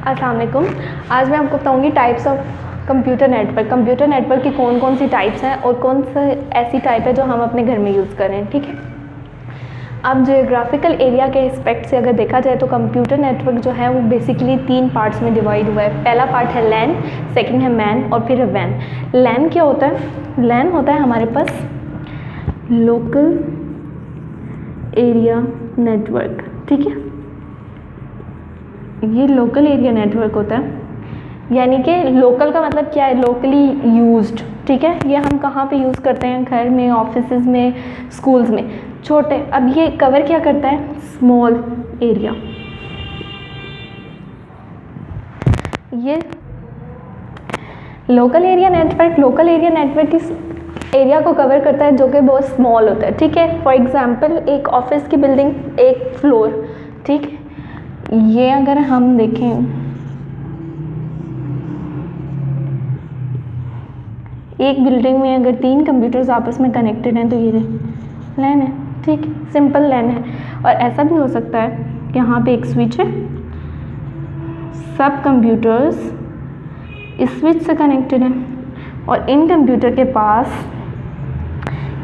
अस्सलाम वालेकुम। आज मैं आपको बताऊंगी types of computer network. Computer network की कौन कौन सी टाइप्स हैं और कौन सी ऐसी टाइप है जो हम अपने घर में यूज़ करें। ठीक है, अब जियोग्राफिकल एरिया के एस्पेक्ट से अगर देखा जाए तो कंप्यूटर नेटवर्क जो है वो बेसिकली 3 पार्ट्स में डिवाइड हुआ है। पहला पार्ट है लैन, सेकंड है मैन और फिर है वैन। लैन क्या होता है? लैन होता है हमारे पास लोकल एरिया नेटवर्क। ठीक है, ये लोकल एरिया नेटवर्क होता है, यानी कि लोकल का मतलब क्या है? Locally used. ठीक है, ये हम कहाँ पे यूज़ करते हैं? घर में, ऑफिसेज में, स्कूल्स में, छोटे। अब ये कवर क्या करता है? Small area. ये लोकल एरिया नेटवर्क इस एरिया को कवर करता है जो कि बहुत स्मॉल होता है। ठीक है, फॉर एग्जांपल एक ऑफिस की बिल्डिंग, एक फ्लोर। ठीक है, ये अगर हम देखें, एक बिल्डिंग में अगर 3 कंप्यूटर्स आपस में कनेक्टेड हैं तो ये लैन है। ठीक, सिंपल लैन है। और ऐसा भी हो सकता है कि यहाँ पे एक स्विच है, सब कंप्यूटर्स इस स्विच से कनेक्टेड हैं और इन कंप्यूटर के पास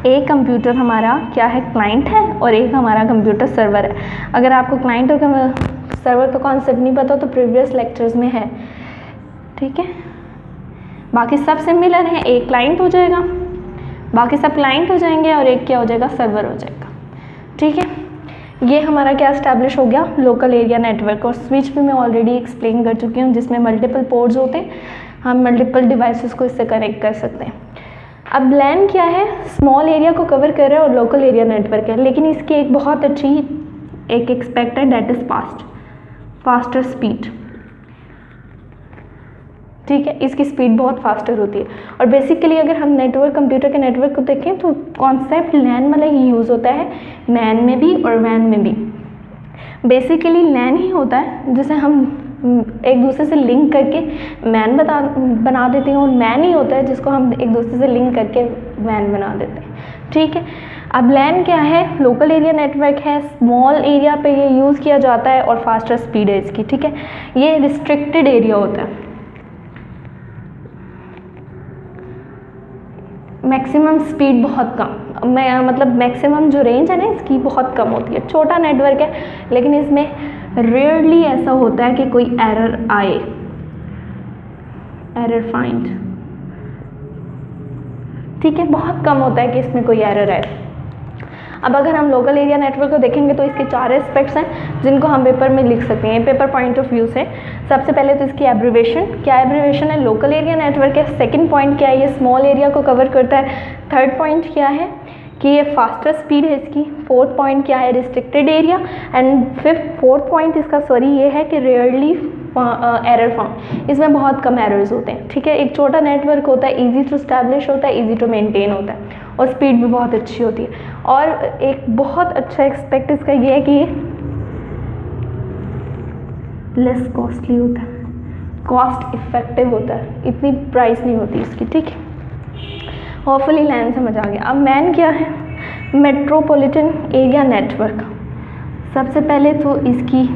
एक कंप्यूटर हमारा क्या है? क्लाइंट है और एक हमारा कंप्यूटर सर्वर है। अगर आपको क्लाइंट और सर्वर का कॉन्सेप्ट नहीं पता तो प्रीवियस लेक्चर्स में है। ठीक है, बाकी सब सिमिलर हैं। एक क्लाइंट हो जाएगा, बाकी सब क्लाइंट हो जाएंगे और एक क्या हो जाएगा? सर्वर हो जाएगा। ठीक है, ये हमारा क्या एस्टैब्लिश हो गया? Local area network. और स्विच भी मैं ऑलरेडी एक्सप्लेन कर चुकी हूँ, जिसमें मल्टीपल पोर्ट्स होते हैं, हम मल्टीपल डिवाइसेस को इससे कनेक्ट कर सकते हैं। अब लैन क्या है? स्मॉल एरिया को कवर कर रहा है और लोकल एरिया नेटवर्क है, लेकिन इसकी एक बहुत अच्छी एक एक्सपेक्ट है, दैट इज फास्टर स्पीड। ठीक है, इसकी स्पीड बहुत फास्टर होती है। और बेसिकली अगर हम नेटवर्क, कंप्यूटर के नेटवर्क को देखें तो कॉन्सेप्ट लैन वाला ही यूज़ होता है, मैन में भी और वैन में भी। बेसिकली लैन ही होता है जिसे हम एक दूसरे से लिंक करके मैन बना देते हैं, और मैन ही होता है जिसको हम एक दूसरे से लिंक करके वैन बना देते हैं। ठीक है, अब लैन क्या है? लोकल एरिया नेटवर्क है, स्मॉल एरिया पे ये यूज़ किया जाता है और फास्टर स्पीड है इसकी। ठीक है, ये रिस्ट्रिक्टेड एरिया होता है, मैक्सिमम स्पीड बहुत कम, मतलब मैक्सिमम जो रेंज है ना इसकी बहुत कम होती है। छोटा नेटवर्क है, लेकिन इसमें रेयरली ऐसा होता है कि कोई एरर आए, एरर फाइंड। ठीक है, बहुत कम होता है कि इसमें कोई एरर आए। अब अगर हम लोकल एरिया नेटवर्क को देखेंगे तो इसके 4 एस्पेक्ट्स हैं जिनको हम पेपर में लिख सकते हैं, पेपर पॉइंट ऑफ व्यू से। सबसे पहले तो इसकी एब्रीवेशन, क्या एब्रीवेशन है? लोकल एरिया नेटवर्क है। सेकंड पॉइंट क्या है? ये स्मॉल एरिया को कवर करता है। थर्ड पॉइंट क्या है? कि ये फास्टर स्पीड है इसकी। फोर्थ पॉइंट क्या है? Restricted area. And fourth point इसका ये है कि रेयरली एरर फाउंड, इसमें बहुत कम एरर्स होते हैं। ठीक है, एक छोटा नेटवर्क होता है, इजी टू स्टैब्लिश होता है, इजी टू मेंटेन होता है और स्पीड भी बहुत अच्छी होती है। और एक बहुत अच्छा एक्सपेक्ट इसका ये है कि लेस कॉस्टली होता है, कॉस्ट इफेक्टिव होता है, इतनी प्राइस नहीं होती इसकी। ठीक है, होपफुली लैन समझ आ गया। अब मैन क्या है? Metropolitan area network. सबसे पहले तो इसकी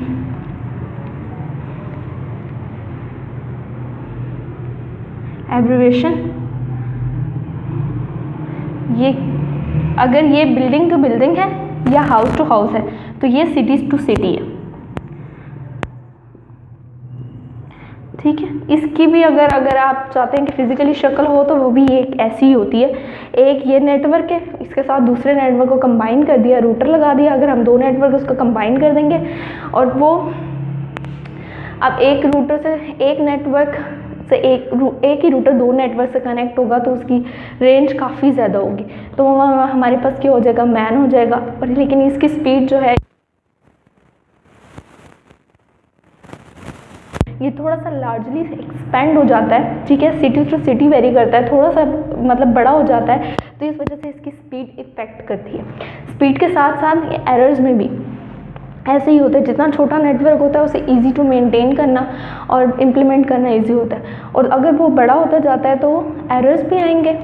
एब्रीवेशन, ये अगर ये बिल्डिंग टू बिल्डिंग है या हाउस टू हाउस है तो ये सिटीज टू सिटी है। ठीक है, इसकी भी अगर आप चाहते हैं कि फिजिकली शक्ल हो तो वो भी एक ऐसी ही होती है। एक ये नेटवर्क है, इसके साथ दूसरे नेटवर्क को कंबाइन कर दिया, रूटर लगा दिया। अगर हम 2 नेटवर्क उसको कंबाइन कर देंगे और वो अब एक रूटर से एक नेटवर्क से एक ही रूटर 2 नेटवर्क से कनेक्ट होगा तो उसकी रेंज काफ़ी ज़्यादा होगी, तो वो हमारे पास क्या हो जाएगा? मैन हो जाएगा। और लेकिन इसकी स्पीड जो है ये थोड़ा सा लार्जली एक्सपेंड हो जाता है। ठीक है, सिटी टू सिटी वेरी करता है, थोड़ा सा मतलब बड़ा हो जाता है, तो इस वजह से इसकी स्पीड इफेक्ट करती है। स्पीड के साथ साथ ये एरर्स में भी ऐसे ही होता है, जितना छोटा नेटवर्क होता है उसे इजी टू मेंटेन करना और इम्प्लीमेंट करना इजी होता है, और अगर वो बड़ा होता जाता है तो एरर्स भी आएंगे।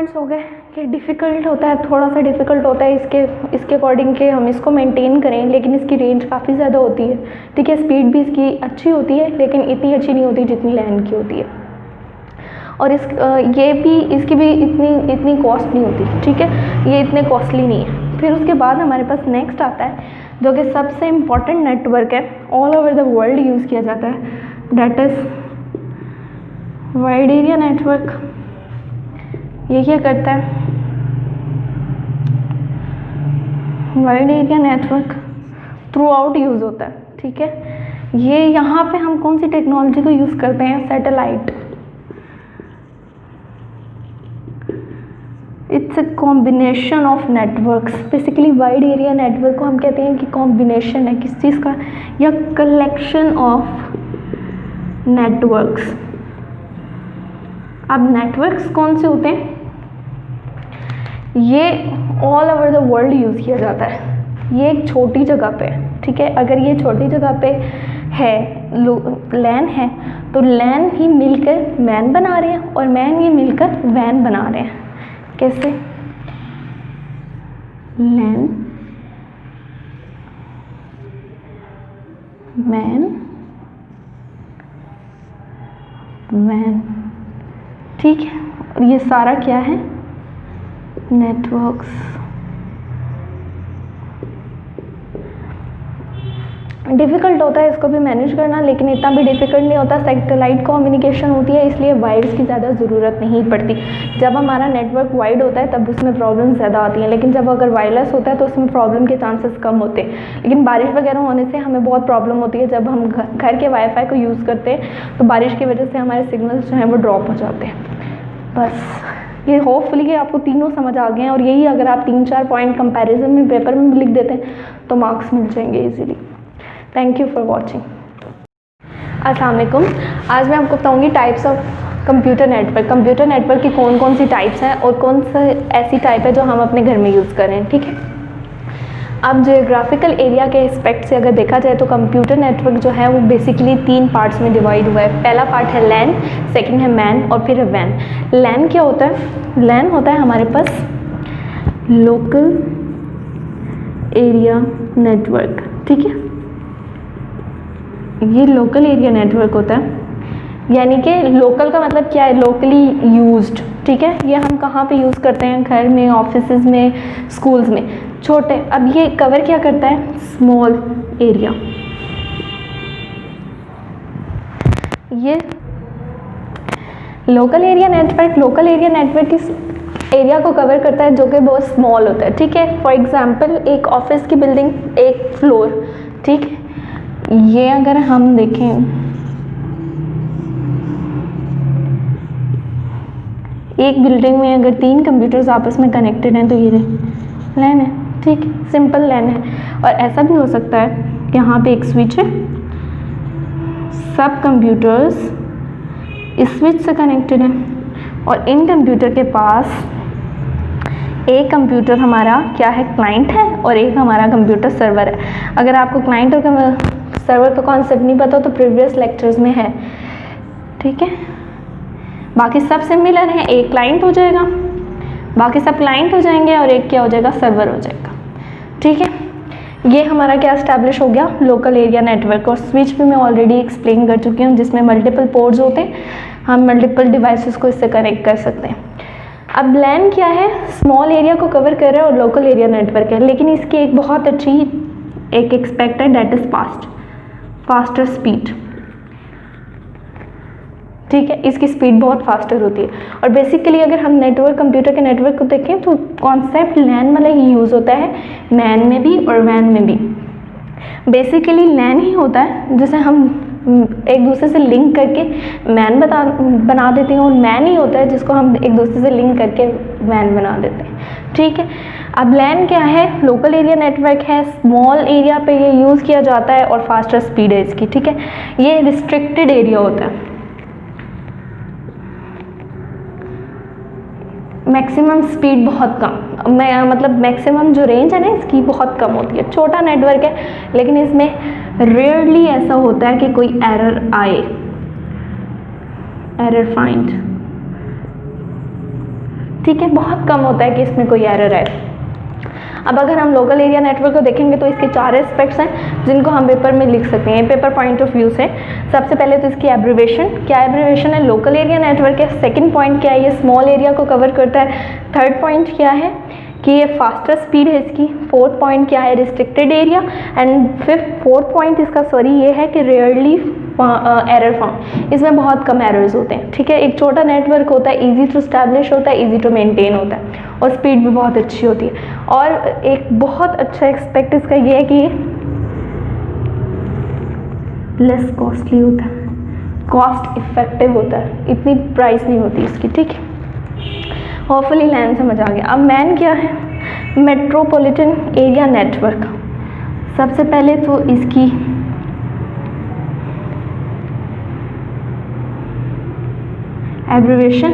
पॉइंट्स हो गए कि डिफ़िकल्ट होता है, थोड़ा सा डिफ़िकल्ट होता है इसके अकॉर्डिंग कि हम इसको मेंटेन करें, लेकिन इसकी रेंज काफ़ी ज़्यादा होती है, ठीक है। स्पीड भी इसकी अच्छी होती है लेकिन इतनी अच्छी नहीं होती जितनी लैन की होती है, और इसकी भी इतनी कॉस्ट नहीं होती, ठीक है, ये इतने कॉस्टली नहीं है। फिर उसके बाद हमारे पास नेक्स्ट आता है जो कि सबसे इम्पॉर्टेंट नेटवर्क है, all over the world use किया जाता है, that is wide area network. ये क्या करता है, wide area network through out use होता है, ठीक है। ये यहाँ पे हम कौन सी टेक्नोलॉजी को यूज़ करते हैं, satellite. It's a combination of networks. Basically wide area network को हम कहते हैं कि कॉम्बिनेशन है किस चीज़ का, या कलेक्शन ऑफ नेटवर्क्स। अब नेटवर्क्स कौन से होते हैं, ये all over the world use किया जाता है। ये एक छोटी जगह पे, ठीक है, अगर ये छोटी जगह पे है, लैन है, तो लैन ही मिलकर मैन बना रहे हैं और मैन ही मिलकर वैन बना रहे हैं। कैसे, लैन मैन वैन, ठीक है। और ये सारा क्या है, नेटवर्क्स। डिफ़िकल्ट होता है इसको भी मैनेज करना, लेकिन इतना भी डिफ़िकल्ट नहीं होता। सैटेलाइट कम्युनिकेशन होती है, इसलिए वायर्स की ज़्यादा ज़रूरत नहीं पड़ती। जब हमारा नेटवर्क वाइड होता है तब उसमें प्रॉब्लम ज़्यादा आती हैं, लेकिन जब अगर वायरलेस होता है तो उसमें प्रॉब्लम के चांसेस कम होते हैं। लेकिन बारिश वगैरह होने से हमें बहुत प्रॉब्लम होती है। जब हम घर के वाईफाई को यूज़ करते हैं तो बारिश की वजह से हमारे सिग्नल्स जो हैं वो ड्रॉप हो जाते हैं। बस ये होपफुली कि आपको तीनों समझ आ गए हैं, और यही अगर आप 3-4 पॉइंट कंपैरिजन में पेपर में लिख देते हैं तो मार्क्स मिल जाएंगे easily. Thank you for watching. अस्सलाम वालेकुम। आज मैं आपको बताऊंगी types of computer network. Computer network की कौन कौन सी टाइप्स हैं और कौन सा ऐसी टाइप है जो हम अपने घर में यूज़ करें, ठीक है। अब जियोग्राफिकल एरिया के एस्पेक्ट से अगर देखा जाए तो कंप्यूटर नेटवर्क जो है वो बेसिकली 3 पार्ट्स में डिवाइड हुआ है। पहला पार्ट है लैन, सेकंड है मैन और फिर है वैन। लैन क्या होता है, लैन होता है हमारे पास लोकल एरिया नेटवर्क, ठीक है। ये लोकल एरिया नेटवर्क होता है, यानी कि लोकल का मतलब क्या है, लोकली यूज्ड, ठीक है। ये हम कहाँ पे यूज़ करते हैं, घर में, ऑफिसेज में, स्कूल्स में, छोटे। अब ये कवर क्या करता है, स्मॉल एरिया। ये लोकल एरिया नेटवर्क इस एरिया को कवर करता है जो कि बहुत स्मॉल होता है, ठीक है। फॉर एग्जांपल एक ऑफिस की बिल्डिंग, एक फ्लोर, ठीक है। ये अगर हम देखें, एक बिल्डिंग में अगर 3 कंप्यूटर्स आपस में कनेक्टेड हैं तो ये लैन है, ठीक, सिंपल लैन है। और ऐसा भी हो सकता है कि यहाँ पे एक स्विच है, सब कंप्यूटर्स इस स्विच से कनेक्टेड हैं, और इन कंप्यूटर के पास एक कंप्यूटर हमारा क्या है, क्लाइंट है, और एक हमारा कंप्यूटर सर्वर है। अगर आपको क्लाइंट और सर्वर का कॉन्सेप्ट नहीं पता तो प्रीवियस लेक्चर्स में है, ठीक है। बाकी सब सिमिलर हैं, एक क्लाइंट हो जाएगा, बाकी सब क्लाइंट हो जाएंगे, और एक क्या हो जाएगा, सर्वर हो जाएगा, ठीक है। ये हमारा क्या एस्टैब्लिश हो गया, लोकल एरिया नेटवर्क। और स्विच भी मैं ऑलरेडी एक्सप्लेन कर चुकी हूँ, जिसमें मल्टीपल पोर्ट्स होते हैं, हम मल्टीपल डिवाइसेस को इससे कनेक्ट कर सकते हैं। अब लैन क्या है, स्मॉल एरिया को कवर कर रहा है और लोकल एरिया नेटवर्क है, लेकिन इसकी एक बहुत अच्छी एक एक्सपेक्ट है, दैट इज़ फास्टर स्पीड, ठीक है। इसकी स्पीड बहुत फास्टर होती है। और बेसिकली अगर हम नेटवर्क, कंप्यूटर के नेटवर्क को देखें तो कॉन्सेप्ट लैन वाला ही यूज़ होता है, मैन में भी और वैन में भी। बेसिकली लैन ही होता है जिसे हम एक दूसरे से लिंक करके मैन बना देते हैं, और मैन ही होता है जिसको हम एक दूसरे से लिंक करके वैन बना देते हैं, ठीक है। अब लैन क्या है, लोकल एरिया नेटवर्क है, स्मॉल एरिया पे ये यूज़ किया जाता है और फास्टर स्पीड है इसकी, ठीक है। ये रिस्ट्रिक्टेड एरिया होता है, मैक्सिमम स्पीड बहुत कम, मतलब मैक्सिमम जो रेंज है ना इसकी बहुत कम होती है। छोटा नेटवर्क है, लेकिन इसमें रेयरली ऐसा होता है कि कोई एरर आए, एरर फाइंड, ठीक है, बहुत कम होता है कि इसमें कोई एरर है। अब अगर हम लोकल एरिया नेटवर्क को देखेंगे तो इसके 4 एस्पेक्ट्स हैं जिनको हम पेपर में लिख सकते हैं, पेपर पॉइंट ऑफ व्यू से। सबसे पहले तो इसकी एब्रिवेशन, क्या एब्रिवेशन है, लोकल एरिया नेटवर्क है। सेकंड पॉइंट क्या है, ये स्मॉल एरिया को कवर करता है। थर्ड पॉइंट क्या है कि ये फास्टर स्पीड है इसकी। फोर्थ पॉइंट क्या है, restricted area. And fourth point इसका ये है कि रेयरली एरर फाउंड, इसमें बहुत कम एरर्स होते हैं। ठीक है, एक छोटा नेटवर्क होता है, इजी टू स्टैब्लिश होता है, इजी टू मेंटेन होता है और स्पीड भी बहुत अच्छी होती है। और एक बहुत अच्छा एक्सपेक्ट इसका ये है कि लेस कॉस्टली होता है, कॉस्ट इफेक्टिव होता है, इतनी प्राइस नहीं होती इसकी। ठीक है, होपफुली लैन समझ आ गया। अब मैन क्या है, मेट्रोपॉलिटन एरिया नेटवर्क। सबसे पहले तो इसकी एब्रिवेशन,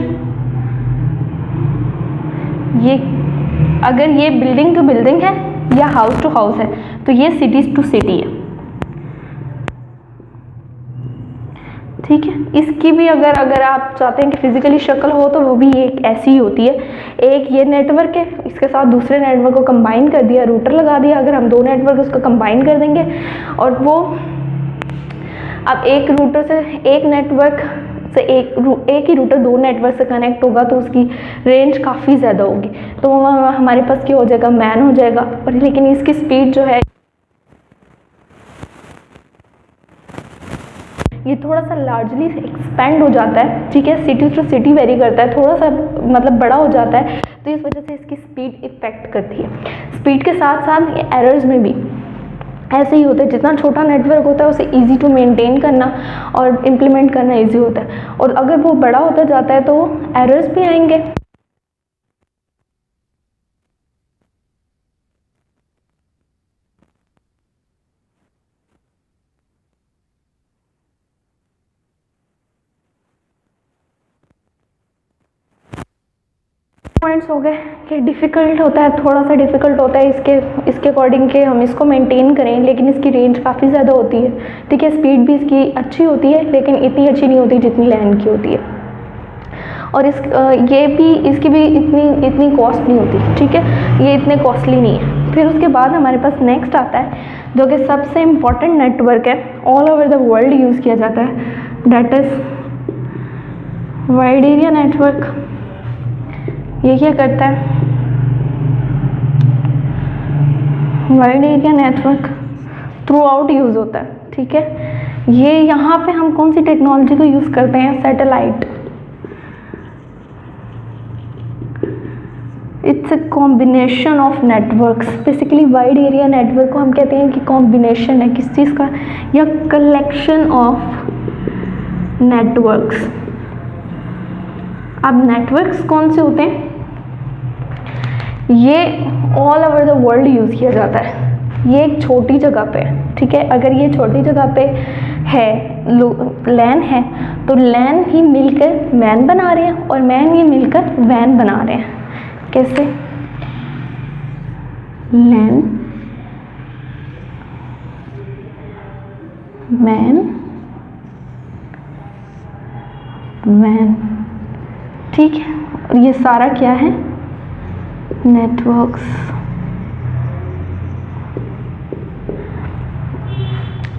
ये अगर ये बिल्डिंग टू बिल्डिंग है या हाउस टू हाउस है तो ये सिटीज टू सिटी है। ठीक है, इसकी भी अगर आप चाहते हैं कि फिजिकली शक्ल हो तो वो भी एक ऐसी ही होती है। एक ये नेटवर्क है, इसके साथ दूसरे नेटवर्क को कंबाइन कर दिया, रूटर लगा दिया। अगर हम 2 नेटवर्क उसको कंबाइन कर देंगे और वो अब एक रूटर से एक नेटवर्क से एक ही रूटर 2 नेटवर्क से कनेक्ट होगा तो उसकी रेंज काफ़ी ज़्यादा होगी, तो वो हमारे पास क्या हो जाएगा, मैन हो जाएगा। और लेकिन इसकी स्पीड जो है ये थोड़ा सा लार्जली एक्सपेंड हो जाता है। ठीक है, सिटी टू सिटी वेरी करता है, थोड़ा सा मतलब बड़ा हो जाता है, तो इस वजह से इसकी स्पीड इफेक्ट करती है। स्पीड के साथ साथ ये एरर्स में भी ऐसे ही होता है, जितना छोटा नेटवर्क होता है उसे इजी टू मेंटेन करना और इम्प्लीमेंट करना इजी होता है, और अगर वो बड़ा होता जाता है तो एरर्स भी आएंगे। पॉइंट्स हो गए कि डिफ़िकल्ट होता है, थोड़ा सा डिफ़िकल्ट होता है इसके अकॉर्डिंग के हम इसको मेंटेन करें, लेकिन इसकी रेंज काफ़ी ज़्यादा होती है। ठीक है, स्पीड भी इसकी अच्छी होती है लेकिन इतनी अच्छी नहीं होती जितनी लैन की होती है, और इसकी भी इतनी कॉस्ट नहीं होती। ठीक है, ये इतने कॉस्टली नहीं है। फिर उसके बाद हमारे पास नेक्स्ट आता है जो कि सबसे इम्पॉर्टेंट नेटवर्क है, all over the world use किया जाता है, that is wide area network. ये क्या करता है, wide area network through out use होता है। ठीक है, ये यहाँ पे हम कौन सी टेक्नोलॉजी को यूज़ करते हैं, satellite. It's a combination of networks. Basically wide area network को हम कहते हैं कि कॉम्बिनेशन है किस चीज़ का, या कलेक्शन ऑफ नेटवर्क्स। अब नेटवर्क्स कौन से होते हैं, ये all over the world use किया जाता है। ये एक छोटी जगह पे है। ठीक है, अगर ये छोटी जगह पे है, लैन है, तो लैन ही मिलकर मैन बना रहे हैं और मैन ही मिलकर वैन बना रहे हैं। कैसे, लैन मैन वैन। ठीक है, और ये सारा क्या है, नेटवर्क्स।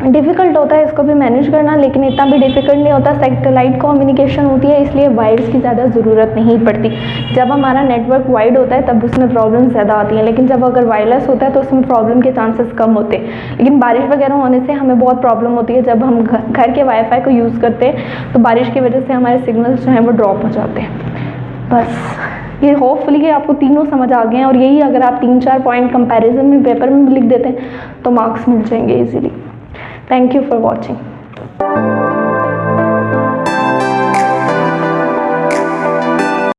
डिफ़िकल्ट होता है इसको भी मैनेज करना, लेकिन इतना भी डिफ़िकल्ट नहीं होता। सैटेलाइट कम्युनिकेशन होती है, इसलिए वायर्स की ज़्यादा ज़रूरत नहीं पड़ती। जब हमारा नेटवर्क वाइड होता है तब उसमें प्रॉब्लम ज़्यादा आती हैं, लेकिन जब अगर वायरलेस होता है तो उसमें प्रॉब्लम के चांसेस कम होते हैं। लेकिन बारिश वगैरह होने से हमें बहुत प्रॉब्लम होती है। जब हम घर के वाईफाई को यूज़ करते हैं तो बारिश की वजह से हमारे सिग्नल्स जो हैं वो ड्रॉप हो जाते हैं। बस ये होपफुली कि आपको तीनों समझ आ गए हैं, और यही अगर आप 3-4 पॉइंट कंपैरिजन में पेपर में लिख देते हैं तो मार्क्स मिल जाएंगे easily. Thank you for watching.